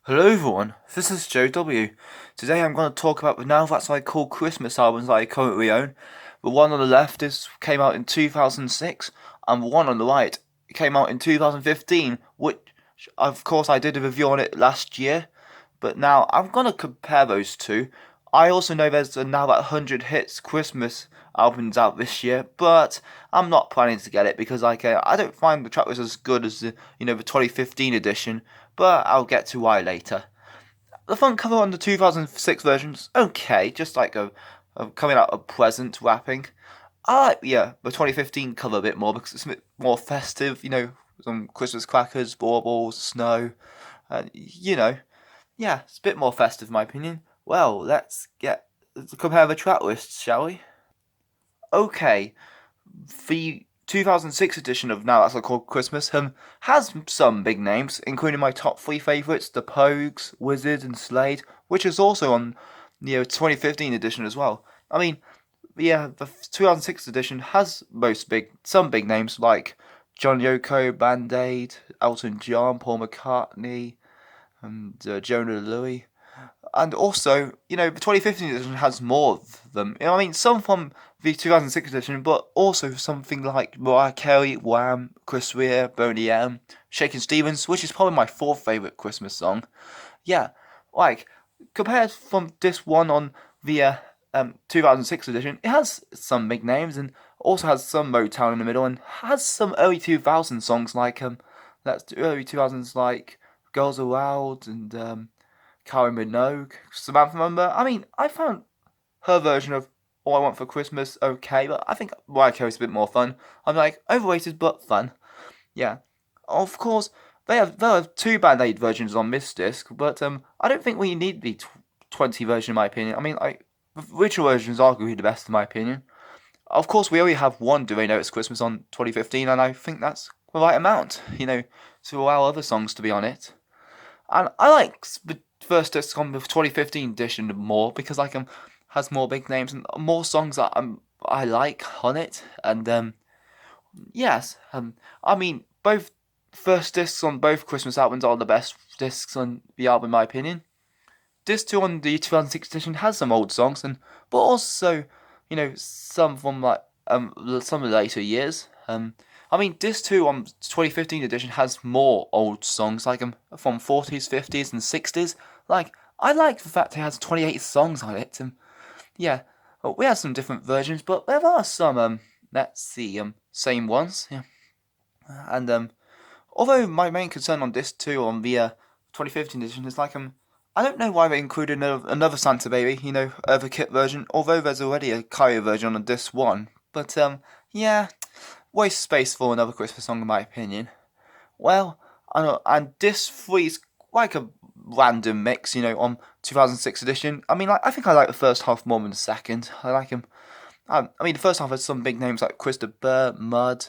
Hello everyone, this is Joe W. Today I'm going to talk about the Now That's I Call Christmas albums that I currently own. The one on the left came out in 2006, and the one on the right came out in 2015, which of course I did a review on it last year, but now I'm going to compare those two. I also know there's a Now That 100 Hits Christmas albums out this year, but I'm not planning to get it because I don't find the track list as good as the 2015 edition, but I'll get to why later. The front cover on the 2006 version's okay, just like a coming out a present wrapping. I like the 2015 cover a bit more because it's a bit more festive, some Christmas crackers, baubles, snow, yeah, it's a bit more festive in my opinion. Well, let's compare the track lists, shall we? Okay, the 2006 edition of Now That's I Call Christmas has some big names, including my top three favourites, The Pogues, Wizard, and Slade, which is also on the 2015 edition as well. I mean, yeah, the 2006 edition has some big names like John Yoko, Band Aid, Elton John, Paul McCartney, and Jonah Louie. And also, the 2015 edition has more of them. I mean, some from the 2006 edition, but also something like Mariah Carey, Wham, Chris Rea, Boney M, Shakin' Stevens, which is probably my fourth favourite Christmas song. Yeah, like, compared from this one on the 2006 edition, it has some big names and also has some Motown in the middle and has some early 2000s songs like, that's early 2000s like Girls Aloud and, Kylie Minogue, Samantha Member. I mean, I found her version of All I Want for Christmas okay, but I think Mariah Carey's a bit more fun. I'm like, overrated but fun. Yeah. Of course, they have two Band Aid versions on this disc, but I don't think we need the 20 version in my opinion. I mean, the original version is arguably the best in my opinion. Of course, we only have one Do They Know It's Christmas on 2015, and I think that's the right amount, to allow other songs to be on it. And I like the first disc on the 2015 edition more because has more big names and more songs that I like on it. And yes, I mean both first discs on both Christmas albums are the best discs on the album in my opinion. Disc two on the 2006 edition has some old songs and but also some from like some of the later years. I mean, Disc 2 on 2015 edition has more old songs, like from 40s, 50s, and 60s. Like, I like the fact it has 28 songs on it. Yeah, well, we have some different versions, but there are some, let's see, same ones. Yeah. And, although my main concern on Disc 2 on the 2015 edition is like, I don't know why they included another Santa Baby, the kit version, although there's already a Kyo version on Disc 1. But, yeah, waste space for another Christmas song in my opinion. Well, I know, and Disc 3 is like a random mix, on 2006 edition. I mean, like, I think I like the first half more than the second. I like him. I mean, the first half has some big names like Krista Burr, Mud,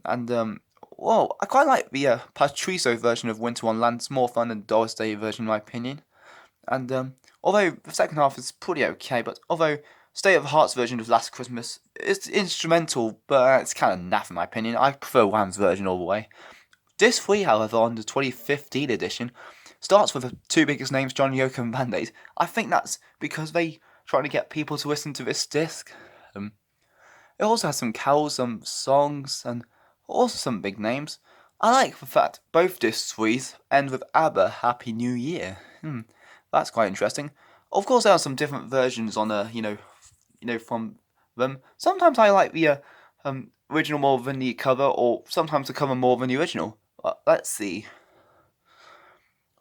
and well, I quite like the Patricio version of Winter Wonderland. It's more fun than Doris Day version, in my opinion. And although the second half is pretty okay, but although State of Heart's version of Last Christmas is instrumental, but it's kind of naff in my opinion. I prefer Wham's version all the way. Disc 3, however, on the 2015 edition, starts with the two biggest names, John Yoko and Band Aid. I think that's because they trying to get people to listen to this disc. It also has some carols, some songs, and also some big names. I like the fact both disc 3s end with ABBA Happy New Year. That's quite interesting. Of course, there are some different versions on from them. Sometimes I like the original more than the cover, or sometimes the cover more than the original. Let's see.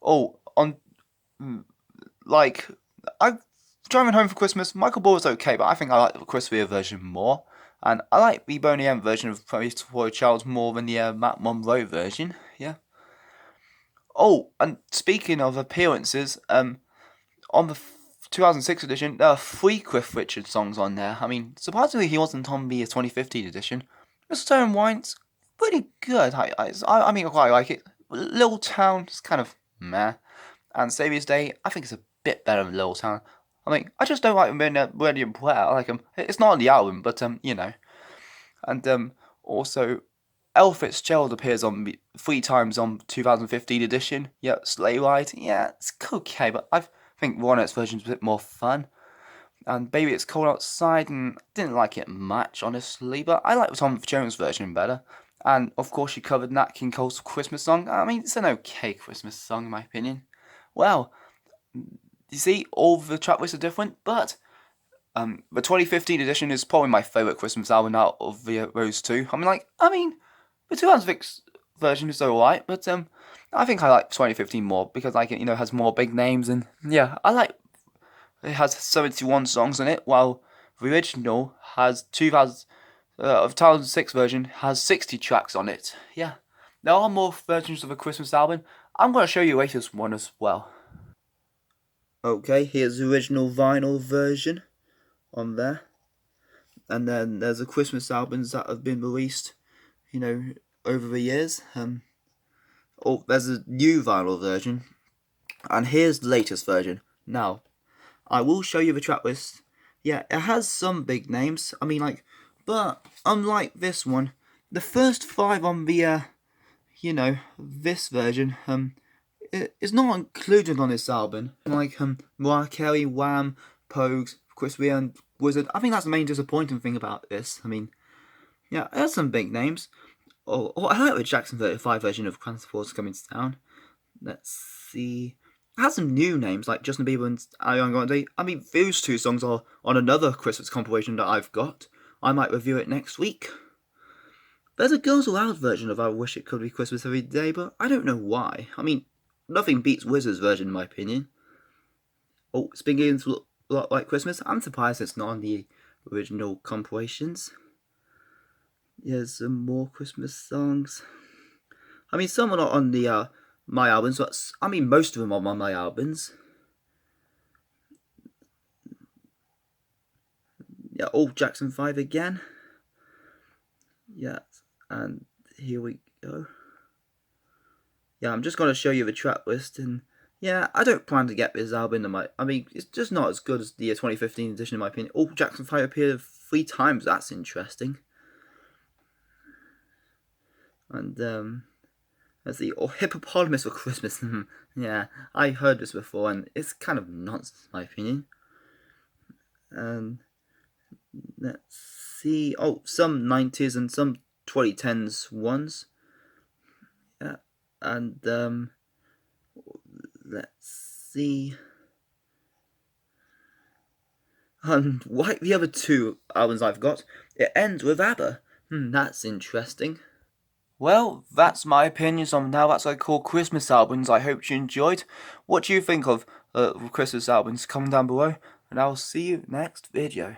Oh, on like I driving home for Christmas. Michael Ball is okay, but I think I like the Chris Rea version more, and I like the Boney M version of Praise for a Child more than the Matt Monroe version. Yeah. Oh, and speaking of appearances, on the 2006 edition, there are three Cliff Richard songs on there. I mean, surprisingly, he wasn't on the 2015 edition. Mistletoe and Wine's pretty good. I mean, I quite like it. Little Town is kind of meh. And Saviour's Day, I think it's a bit better than Little Town. I mean, I just don't like William Blair. I like him. It's not on the album, but And also, Ella Fitzgerald appears on 3 times on 2015 edition. Yeah, Sleigh Ride. Yeah, it's okay, but I think Ronette's version's a bit more fun. And Baby It's Cold Outside, and I didn't like it much, honestly, but I like Tom Jones' version better. And of course, she covered Nat King Cole's Christmas song. I mean, it's an okay Christmas song, in my opinion. Well, you see, all the track lists are different, but the 2015 edition is probably my favourite Christmas album out of those two. The 2006 version is alright, but I think I like 2015 more because it has more big names, and yeah, I like. It has 71 songs in it, while the original has 2006 version has 60 tracks on it. Yeah, there are more versions of a Christmas album. I'm going to show you the latest one as well. Okay, here's the original vinyl version on there. And then there's the Christmas albums that have been released, over the years. There's a new vinyl version. And here's the latest version. Now, I will show you the track list. Yeah, it has some big names. But unlike this one, the first 5 on the, this version, is not included on this album. Mariah Carey, Wham, Pogues, Chris Rea, and Wizard. I think that's the main disappointing thing about this. Yeah, it has some big names. I like the Jackson 35 version of Transport's Coming to Town. Let's see. It has some new names like Justin Bieber and Ariana Grande. Those 2 songs are on another Christmas compilation that I've got. I might review it next week. There's a Girls Aloud version of I Wish It Could Be Christmas Every Day, but I don't know why. Nothing beats Wizard's version in my opinion. It's beginning to look a lot like Christmas. I'm surprised it's not on the original compilations. There's some more Christmas songs. Some are not on the my albums, but most of them are on my albums. Yeah, all Jackson 5 again. Yeah, and here we go. Yeah, I'm just going to show you the track list, and yeah, I don't plan to get this album in my. It's just not as good as the 2015 edition in my opinion. All Jackson 5 appeared 3 times. That's interesting. And let's see. Hippopotamus for Christmas. Yeah, I heard this before, and it's kind of nonsense in my opinion. And let's see. Some 90s and some 2010s ones. Yeah, and let's see. And like the other 2 albums I've got, it ends with ABBA. That's interesting. Well, that's my opinions on now that's I call Christmas albums. I hope you enjoyed. What do you think of Christmas albums? Comment down below, and I'll see you next video.